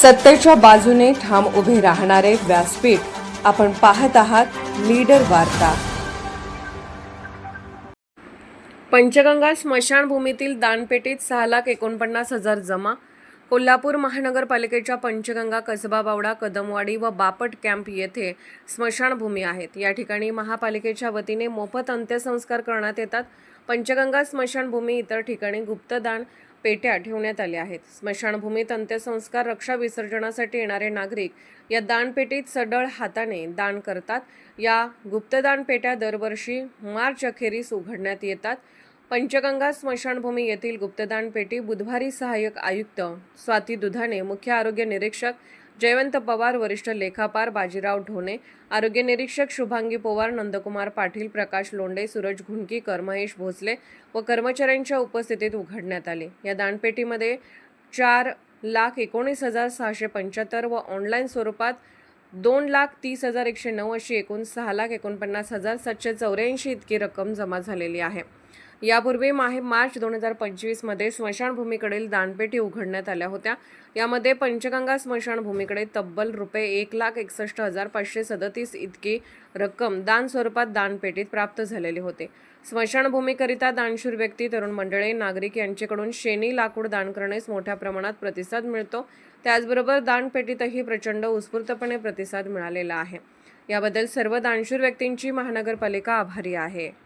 सत्तेच्या बाजूने ठाम उभे राहणारे व्यासपीठ आपण पाहत आहात लीडर वार्ता। पंचगंगा स्मशानभूमीतील दानपेटीत 6,49,000 जमा। कोल्हापूर महानगरपालिकेच्या पंचगंगा, कसबा बावडा, कदमवाडी व बापट कॅम्प येथे स्मशानभूमी आहेत। या ठिकाणी महापालिकेच्या वतीने मोफत अंत्यसंस्कार करण्यात येतात। पंचगंगा स्मशानभूमी इतर ठिकाणी गुप्तदान पेट्या ठेवण्यात आल्या आहेत। स्मशानभूमीत अंत्यसंस्कार, रक्षा विसर्जनासाठी येणारे नागरिक या दानपेटीत सढळ हाताने दान करतात। या गुप्तदान पेट्या दरवर्षी मार्च अखेरीस उघडण्यात येतात। पंचगंगा स्मशानभूमी येथील गुप्तदान पेटी बुधवारी सहाय्यक आयुक्त स्वाती दुधाणे, मुख्य आरोग्य निरीक्षक जयवंत पवार, वरिष्ठ लेखापाल बाजीराव ढोणे, आरोग्य निरीक्षक शुभांगी पवार, नंदकुमार पाटील, प्रकाश लोंढे, सूरज घुंडकीकर, महेश भोसले व कर्मचाऱ्यांच्या उपस्थितीत उघडण्यात आले। या दानपेटीमध्ये 4,19,675 व ऑनलाईन स्वरूपात 2,30,109 अशी एकूण 6,49,784 इतकी रक्कम जमा झालेली आहे। यापूर्वी मार्च 2025 मध्ये स्मशानभूमीकडील दानपेटी उघडण्यात आल्या होत्या। यामध्ये पंचगंगा स्मशानभूमीकडे तब्बल ₹1,61,537 इतकी रक्कम दान स्वरूपात दानपेटीत प्राप्त झालेली होते। स्मशानभूमीकरिता दानशूर व्यक्ती, तरुण मंडळी, नागरिक यांच्याकडून शेणी लाकूड दान करण्यास मोठ्या प्रमाणात प्रतिसाद मिळतो। त्याचबरोबर दानपेटीतही प्रचंड उत्स्फूर्तपणे प्रतिसाद मिळालेला आहे। याबद्दल सर्व दानशूर व्यक्तींची महानगरपालिका आभारी आहे।